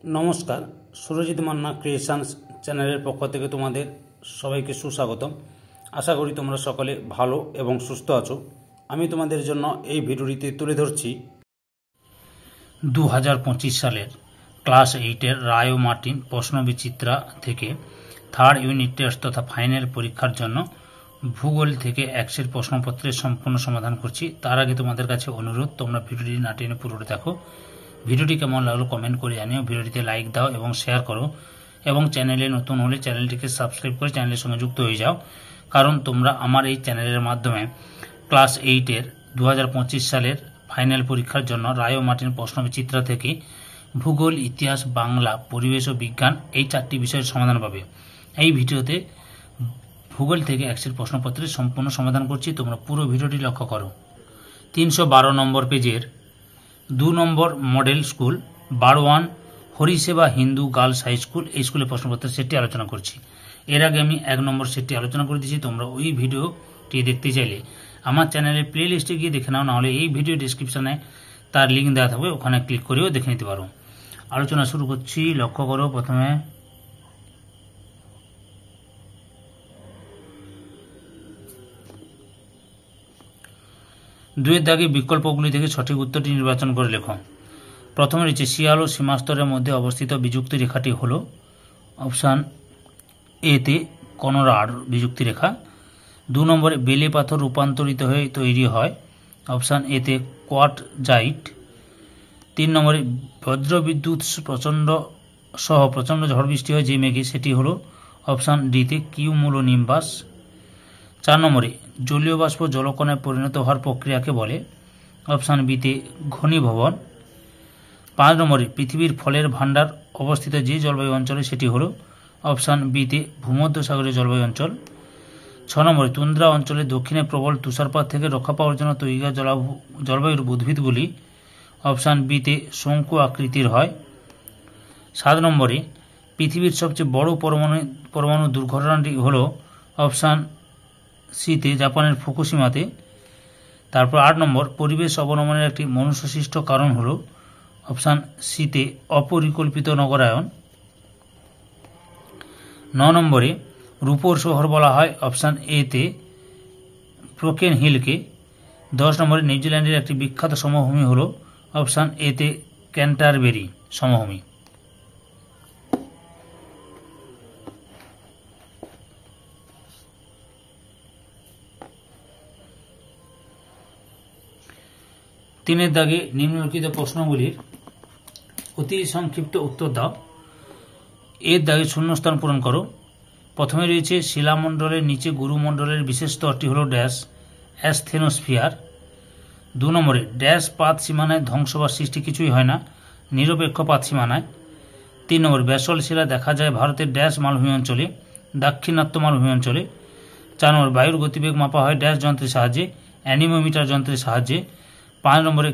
নমস্কার, সুরজিৎ মান্না ক্রিয়েশনস চ্যানেলের পক্ষ থেকে তোমাদের সবাইকে সুস্বাগতম। আশা করি তোমরা সকলে ভালো এবং সুস্থ আছো। আমি তোমাদের জন্য এই ভিডিওটিতে তুলে ধরছি 2025 সালের ক্লাস 8-এর রায় ও মার্টিন প্রশ্নবিচিত্রা থেকে থার্ড ইউনিট টেস্ট তথা ফাইনাল পরীক্ষার জন্য ভূগোল থেকে এক্সের প্রশ্নপত্রের সম্পূর্ণ সমাধান করছি। তার আগে তোমাদের কাছে অনুরোধ, তোমরা ভিডিওটি না টেনে পুরোটা দেখো। ভিডিওটি কেমন লাগলো কমেন্ট করে জানিও, ভিডিওটিতে লাইক দাও এবং শেয়ার করো, এবং চ্যানেলে নতুন হলে চ্যানেলটিকে সাবস্ক্রাইব করে চ্যানেলের সঙ্গে যুক্ত হয়ে যাও, কারণ তোমরা আমার এই চ্যানেলের মাধ্যমে ক্লাস 8-এর 2025 সালের ফাইনাল পরীক্ষার জন্য রায় ও মার্টিন প্রশ্নবিচিত্রা থেকে ভূগোল, ইতিহাস, বাংলা, পরিবেশ ও বিজ্ঞান এই 4টি বিষয়ের সমাধান পাবে। এই ভিডিওতে ভূগোল থেকে এক্সের প্রশ্নপত্রের সম্পূর্ণ সমাধান করছি, তোমরা পুরো ভিডিওটি লক্ষ্য করো। 312 নম্বর পেজের 2 নম্বর model school Barwan Harisheba Hindu girls high school, এই স্কুলের প্রশ্নপত্রের সেটটি আলোচনা করছি। এর আগে আমি 1 নম্বর সেটটি আলোচনা করে দিয়েছি। তোমরা ওই ভিডিওটি দেখতে চাইলে আমার চ্যানেলের প্লে লিস্টে গিয়ে দেখে নাও, নাহলে এই ভিডিও ডিসক্রিপশানে তার লিঙ্ক দেওয়া থাকবে, ওখানে ক্লিক করেও দেখে নিতে পারো। আলোচনা শুরু করছি, লক্ষ্য করো। প্রথমে দুয়ের দাগে বিকল্পগুলি থেকে সঠিক উত্তরটি নির্বাচন করে লেখো। প্রথমে রয়েছে শিয়াল ও সীমাস্তরের মধ্যে অবস্থিত বিযুক্তি রেখাটি হল অপশান এতে কনরাড বিযুক্তি রেখা। 2 নম্বরে বেলে পাথর রূপান্তরিত হয়ে তৈরি হয়, অপশান এতে কোয়ার্টজাইট। 3 নম্বরে বজ্রবিদ্যুৎ প্রচণ্ড ঝড় বৃষ্টি হয় যে মেঘে, সেটি হল অপশান ডিতে কিউমুলোনিম্বাস। 4 নম্বরে জলীয় বাষ্প জলকণায় পরিণত হওয়ার প্রক্রিয়াকে বলে, অপশান বিতে ঘনীভবন। 5 নম্বরে পৃথিবীর ফলের ভাণ্ডার অবস্থিত যে জলবায়ু অঞ্চলে, সেটি হল অপশান বিতে ভূমধ্যসাগরীয় জলবায়ু অঞ্চল। 6 নম্বরে তুন্দ্রা অঞ্চলে দক্ষিণে প্রবল তুষারপাত থেকে রক্ষা পাওয়ার জন্য তৈরি জলবায়ুর উদ্ভিদগুলি, অপশান বিতে শঙ্কু আকৃতির হয়। 7 নম্বরে পৃথিবীর সবচেয়ে বড় পরমাণু দুর্ঘটনাটি হল অপশান সিতে জাপানের ফুকুশিমাতে। তারপর 8 নম্বর পরিবেশ অবনমনের একটি মনুষ্যসৃষ্ট কারণ হল অপশান সিতে অপরিকল্পিত নগরায়ন। 9 নম্বরে রূপোর শহর বলা হয়, অপশান এতে ব্রোকেন হিলকে। 10 নম্বরে নিউজিল্যান্ডের একটি বিখ্যাত সমভূমি হল, অপশান এতে ক্যান্টারবেরি সমভূমি। তিনের দাগে নিম্নলিখিত প্রশ্নগুলির অতি সংক্ষিপ্ত উত্তর দাও। এর দাগে শূন্যস্থান পূরণ করো। প্রথমে রয়েছে শিলামণ্ডলের নিচে গুরুমণ্ডলের বিশেষ স্তরটি হল ড্যাশ অ্যাসথেনোস্ফিয়ার। 2 নম্বরে ড্যাশ পাত সীমানায় ধ্বংস বা সৃষ্টি কিছুই হয় না, নিরপেক্ষ পাত সীমানায়। 3 নম্বর ব্যাসল্ট শিলা দেখা যায় ভারতের ড্যাশ মালভূমি অঞ্চলে, দাক্ষিণাত্য মালভূমি অঞ্চলে। 4 নম্বর বায়ুর গতিবেগ মাপা হয় ড্যাশ যন্ত্রের সাহায্যে, অ্যানিমোমিটার যন্ত্রের সাহায্যে। 5 নম্বরে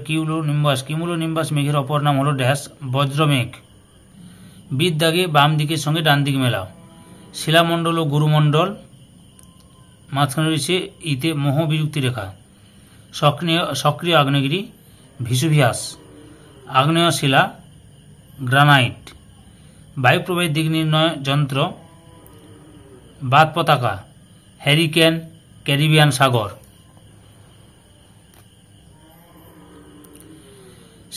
কিউমুলোনিম্বাস মেঘের অপর নাম হল ড্যাশ বজ্রমেঘ। বিদ দাগে বাম দিকের সঙ্গে ডান দিক মেলাও। শিলামণ্ডল ও গুরুমণ্ডল, মাঝখানে রয়েছে ইতে মোহ বিযুক্তি রেখা। সক্রিয় আগ্নেয়গিরি ভিসুভিয়াস, আগ্নেয় শিলা গ্রানাইট। বায়ু প্রবাহের দিক নির্ণয় যন্ত্র বাত পতাকা, হ্যারিকেন, ক্যারিবিয়ান সাগর।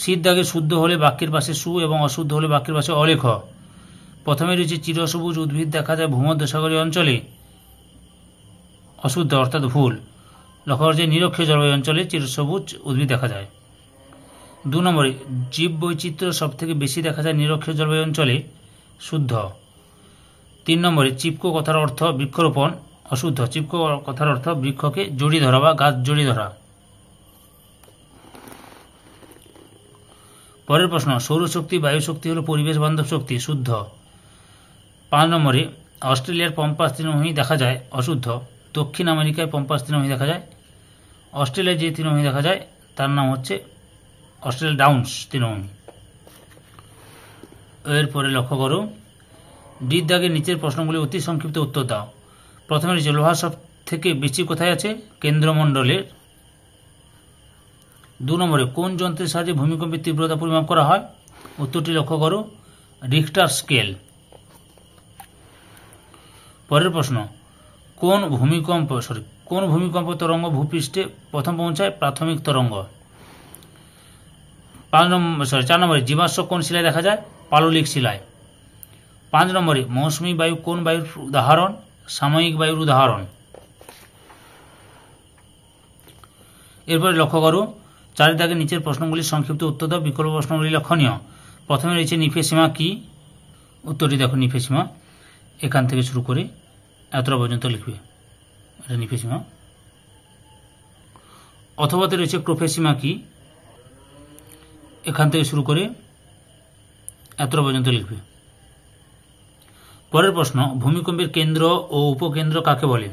শীত দাগে শুদ্ধ হলে বাক্যের পাশে সু এবং অশুদ্ধ হলে বাক্যের পাশে অলেখ। প্রথমে রয়েছে চিরসবুজ উদ্ভিদ দেখা যায় ভূমধ্যসাগরীয় অঞ্চলে, অশুদ্ধ অর্থাৎ ভুল। লক্ষ্য করছে নিরক্ষীয় জলবায়ু অঞ্চলে চিরসবুজ উদ্ভিদ দেখা যায়। 2 নম্বরে জীব বৈচিত্র্য সব থেকে বেশি দেখা যায় নিরক্ষীয় জলবায়ু অঞ্চলে, শুদ্ধ। 3 নম্বরে চিপকো কথার অর্থ বৃক্ষরোপণ, অশুদ্ধ। চিপকো কথার অর্থ বৃক্ষকে জড়িয়ে ধরা বা গাছ জড়িয়ে ধরা। পরের প্রশ্ন, সৌরশক্তি বায়ু শক্তি হল পরিবেশ বান্ধব শক্তি, শুদ্ধ। 5 নম্বরে অস্ট্রেলিয়ার পম্পাস তৃণভূমি দেখা যায়, অশুদ্ধ। দক্ষিণ আমেরিকায় পম্পাস তৃণভূমি দেখা যায়। অস্ট্রেলিয়ায় যে তৃণভূমি দেখা যায় তার নাম হচ্ছে অস্ট্রেলিয়া ডাউন্স তৃণভূমি। এরপরে লক্ষ্য করো, ডির দাগের নিচের প্রশ্নগুলি অতি সংক্ষিপ্ত উত্তর দাও। প্রথমে রয়েছে লোহা সব থেকে বেশি কোথায় আছে, কেন্দ্রমণ্ডলের। 2 নম্বরে কোন যন্ত্রের সাহায্যে ভূমিকম্পের তীব্রতা পরিমাপ করা হয়? উত্তরটি লক্ষ্য করো, रिक्टर स्केल। পরের প্রশ্ন, কোন ভূমিকম্প তরঙ্গ ভূপৃষ্ঠে প্রথম পৌঁছায়? প্রাথমিক তরঙ্গ। 4 নম্বরে জীবাশ্ম কোন শিলায় দেখা যায়? পাললিক শিলায়। 5 নম্বরে মৌসুমী বায়ু কোন বায়ুর উদাহরণ? সাময়িক বায়ুর উদাহরণ। এরপরে লক্ষ্য করো, 4 দাগের নিচের প্রশ্নগুলির সংক্ষিপ্ত উত্তর দাও, বিকল্প প্রশ্নগুলি লক্ষণীয়। প্রথমে রয়েছে নিফেসিমা কি? উত্তরটি দেখো, নিফেসিমা এখান থেকে শুরু করে এতটা পর্যন্ত লিখবে, এটা নিফেসিমা। অথবাতে রয়েছে ক্রোফেসিমা কি? এখান থেকে শুরু করে এতটা পর্যন্ত লিখবে। পরের প্রশ্ন, ভূমিকম্পের কেন্দ্র ও উপকেন্দ্র কাকে বলে?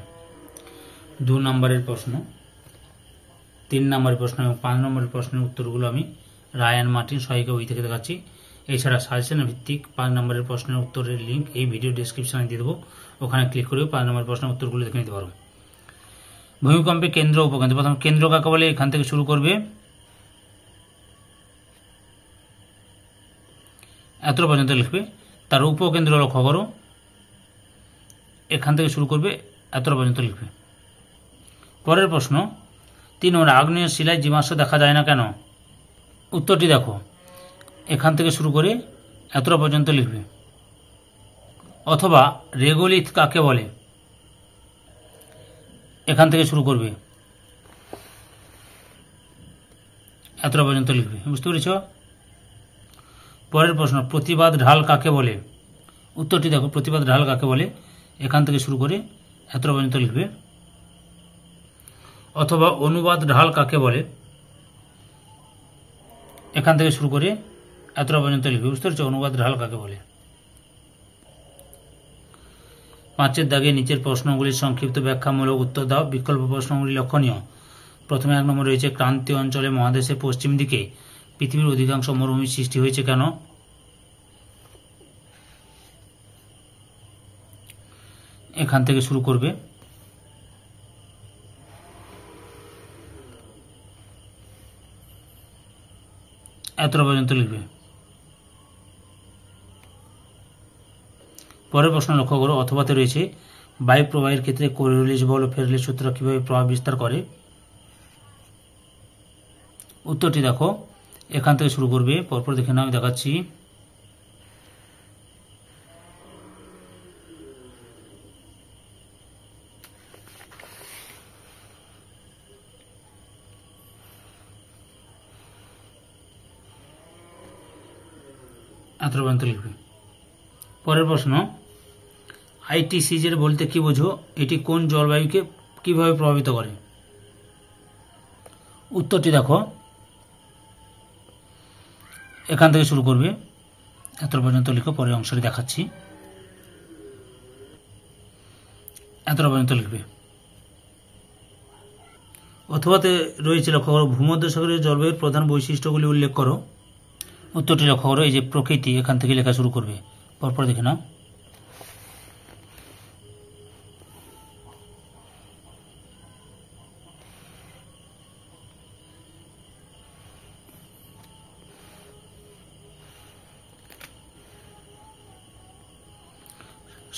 2 নম্বরের প্রশ্ন, 3 নম্বরের প্রশ্ন এবং 5 নম্বরের প্রশ্নের উত্তরগুলো আমি রায়ান মার্টিন সহায়িকা বই থেকে দেখাচ্ছি। এছাড়া সাজেশন ভিত্তিক 5 নম্বরের প্রশ্নের উত্তরের লিঙ্ক এই ভিডিও ডেসক্রিপশনে দিয়ে দেবো, ওখানে ক্লিক করে 5 নম্বরের প্রশ্নের উত্তরগুলো দেখে নিতে পারো। ভূমিকম্পে কেন্দ্র উপকেন্দ্র, প্রথম কেন্দ্র কাকে বলে? এখান থেকে শুরু করবে এতটা পর্যন্ত লিখবে। তার উপকেন্দ্র লক্ষ্য করো, এখান থেকে শুরু করবে এতটা পর্যন্ত লিখবে। পরের প্রশ্ন, 3 নম্বর, আগ্নেয় শিলায় জীবাশ্ম দেখা যায় না কেন? উত্তরটি দেখো, এখান থেকে শুরু করে এতটা পর্যন্ত লিখবে। অথবা রেগোলিথ কাকে বলে? এখান থেকে শুরু করবে এতটা পর্যন্ত লিখবে। বুঝতে পেরেছ? পরের প্রশ্ন, প্রতিবাদ ঢাল কাকে বলে? উত্তরটি দেখো, প্রতিবাদ ঢাল কাকে বলে? এখান থেকে শুরু করে এতটা পর্যন্ত লিখবে। অথবা অনুবাদ ঢাল কাকে বলে? এখান থেকে শুরু করে এতটা পর্যন্ত লিখবে। বুঝতে পেরেছ? অনুবাদ ঢাল কাকে বলে। 5 দাগে নিচের প্রশ্নগুলির সংক্ষিপ্ত ব্যাখ্যামূলক উত্তর দাও, বিকল্প প্রশ্নগুলি লক্ষণীয়। প্রথমে 1 নম্বর রয়েছে, ক্রান্তীয় অঞ্চলে মহাদেশের পশ্চিম দিকে পৃথিবীর অধিকাংশ মরুভূমির সৃষ্টি হয়েছে কেন? এখান থেকে শুরু করবে এতটা পর্যন্ত লিখবে। পরের প্রশ্ন লক্ষ্য করো, অথবাতে রয়েছে, বায়ু প্রবাহের ক্ষেত্রে কোরিওলিস বল ও ফেরেলের সূত্র কিভাবে প্রভাব বিস্তার করে? উত্তরটি দেখো, এখান থেকে শুরু করবে, পরপর দেখে নাও, আমি দেখাচ্ছি। এতটা পর্যন্ত লিখবে। পরের প্রশ্ন, আইটিসিজেড বলতে কি বোঝো? এটি কোন জলবায়ুকে কিভাবে প্রভাবিত করে? উত্তরটি দেখো, এখান থেকে শুরু করবে এতটা পর্যন্ত লিখো, পরের অংশটি দেখাচ্ছি। এতটা পর্যন্ত লিখবে। অথবাতে রয়েছে, লক্ষ্য করো, ভূমধ্যসাগরীয় জলবায়ুর প্রধান বৈশিষ্ট্যগুলি উল্লেখ করো। উত্তরটি লক্ষ্য করো, এই যে প্রকৃতি, এখান থেকে লেখা শুরু করবে, পরপর দেখে নাও।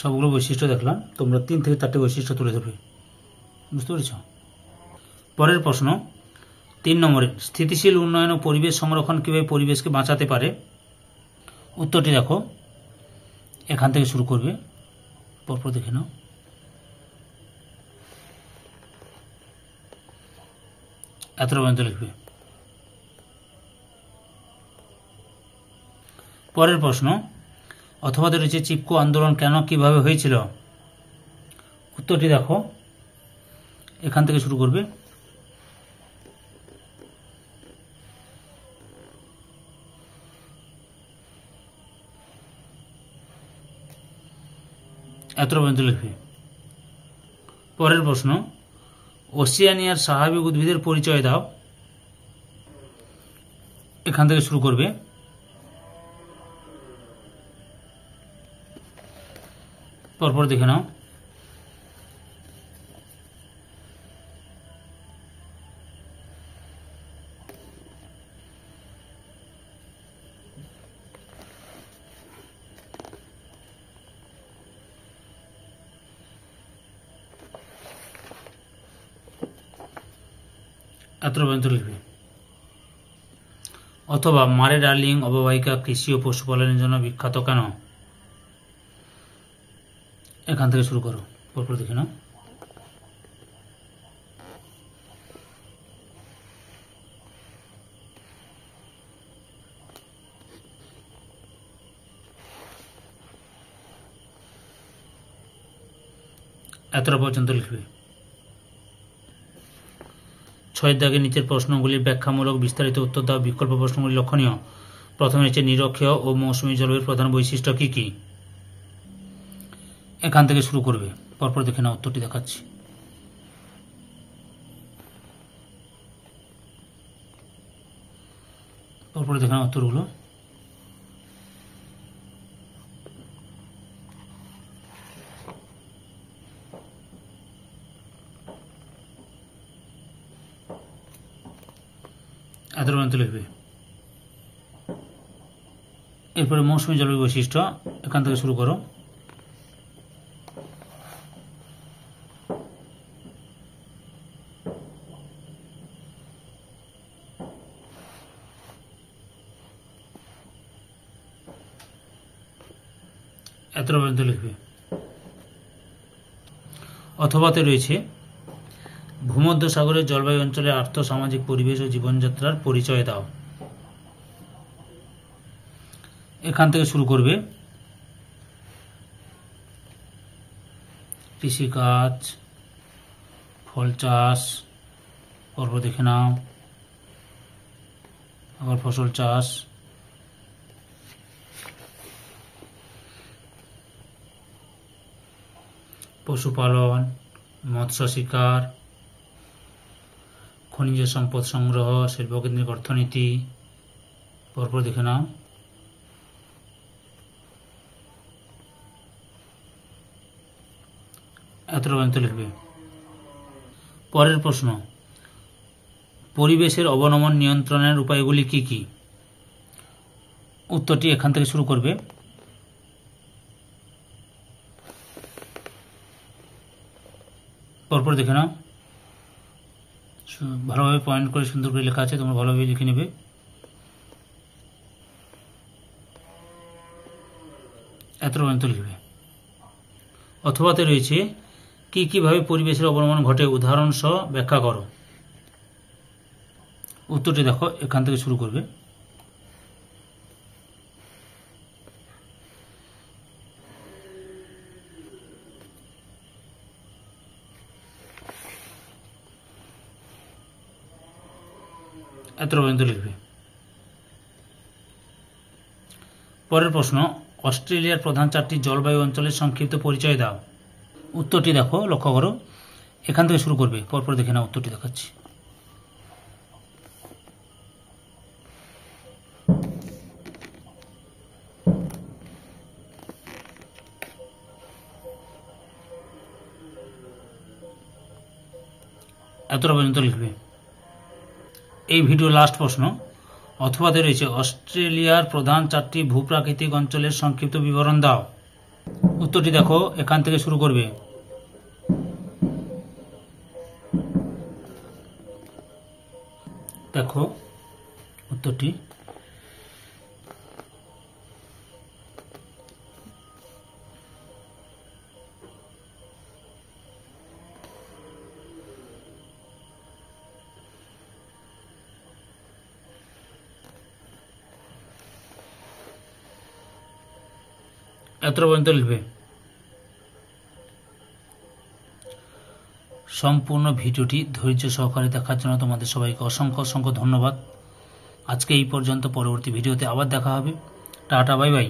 সবগুলো বৈশিষ্ট্য দেখলাম, তোমরা 3 থেকে 4টে বৈশিষ্ট্য তুলে ধরবে। বুঝতে পেরেছ? পরের প্রশ্ন, 3 নম্বরে, স্থিতিশীল উন্নয়ন ও পরিবেশ সংরক্ষণ কিভাবে পরিবেশকে বাঁচাতে পারে? উত্তরটি দেখো, এখান থেকে শুরু করবে, পরপর দেখে নাও। এতটা পর্যন্ত লিখবে। পরের প্রশ্ন, অথবা রয়েছে, চিপকো আন্দোলন কেন কিভাবে হয়েছিল? উত্তরটি দেখো, এখান থেকে শুরু করবে, এতটা পর্যন্ত লিখবে। পরের প্রশ্ন, ওসিয়ানিয়ার স্বাভাবিক উদ্ভিদের পরিচয় দাও। এখান থেকে শুরু করবে, পরপর দেখে নাও। এত পর্যন্ত লিখবে। অথবা মারে ডার্লিং অববাহিকা কৃষি ও পশুপালনের জন্য বিখ্যাত কেন? এখান থেকে শুরু করো, পরপর দেখে নাও। এতটা পর্যন্ত লিখবে। 6 দাগের নিচের প্রশ্নগুলির ব্যাখ্যামূলক বিস্তারিত উত্তর দাও। বিকল্প প্রশ্নগুলি লক্ষণীয়। প্রথমে হচ্ছে নিরক্ষীয় ও মৌসুমী জলবায়ুর প্রধান বৈশিষ্ট্য কি কি? এখান থেকে শুরু করবে, পরপর দেখে নাও, উত্তরটি দেখাচ্ছি। পরপর দেখে নাও উত্তরগুলো। এত পর্যন্ত লিখবে। এরপরে মৌসুমী জলবায়ু বৈশিষ্ট্য, এখান থেকে শুরু করো। এত পর্যন্ত লিখবে। অথবাতে রয়েছে ভূমধ্যসাগরের জলবায়ু অঞ্চলের আর্থ-সামাজিক পরিবেশ ও জীবনযাত্রার পরিচয় দাও। এখান থেকে শুরু করবে। কৃষিকাজ, ফল চাষ, পর্ব দেখে নাও, আবার ফসল চাষ, পশুপালন, মৎস্য শিকার, খনিজ সম্পদ সংগ্রহ, শিল্পকেন্দ্রিক অর্থনীতি, পরপর দেখে নাও। এত পর্যন্ত লিখবে। পরের প্রশ্ন, পরিবেশের অবনমন নিয়ন্ত্রণের উপায়গুলি কি কি? উত্তরটি এখান থেকে শুরু করবে। পরপর দেখে নাও, ভালোভাবে পয়েন্ট করে সুন্দর করে লেখা আছে, তোমরা ভালোভাবে লিখে নেবে। এত পর্যন্ত লিখবে। অথবাতে রয়েছে কি কিভাবে পরিবেশের অবনমন ঘটে, উদাহরণ সহ ব্যাখ্যা করো। উত্তরটি দেখো, এখান থেকে শুরু করবে। এত পর্যন্ত লিখবে। পরের প্রশ্ন, অস্ট্রেলিয়ার প্রধান 4টি জলবায়ু অঞ্চলের সংক্ষিপ্ত পরিচয় দাও। উত্তরটি দেখো, লক্ষ্য করো, এখান থেকে শুরু করবে, পরপর দেখে নাও, উত্তরটি দেখাচ্ছি। এতটা পর্যন্ত লিখবে। এই ভিডিও লাস্ট প্রশ্ন, অথবাতে রয়েছে অস্ট্রেলিয়ার প্রধান 4টি ভূপ্রাকৃতিক অঞ্চলের সংক্ষিপ্ত বিবরণ দাও। উত্তরটি দেখো, এখান থেকে শুরু করবে। দেখো উত্তরটি। এত পর্যন্ত লিখবে। সম্পূর্ণ ভিডিওটি ধৈর্য সহকারে দেখার জন্য তোমাদের সবাইকে অসংখ্য অসংখ্য ধন্যবাদ। আজকে এই পর্যন্ত, পরবর্তী ভিডিওতে আবার দেখা হবে। Tata, bye bye.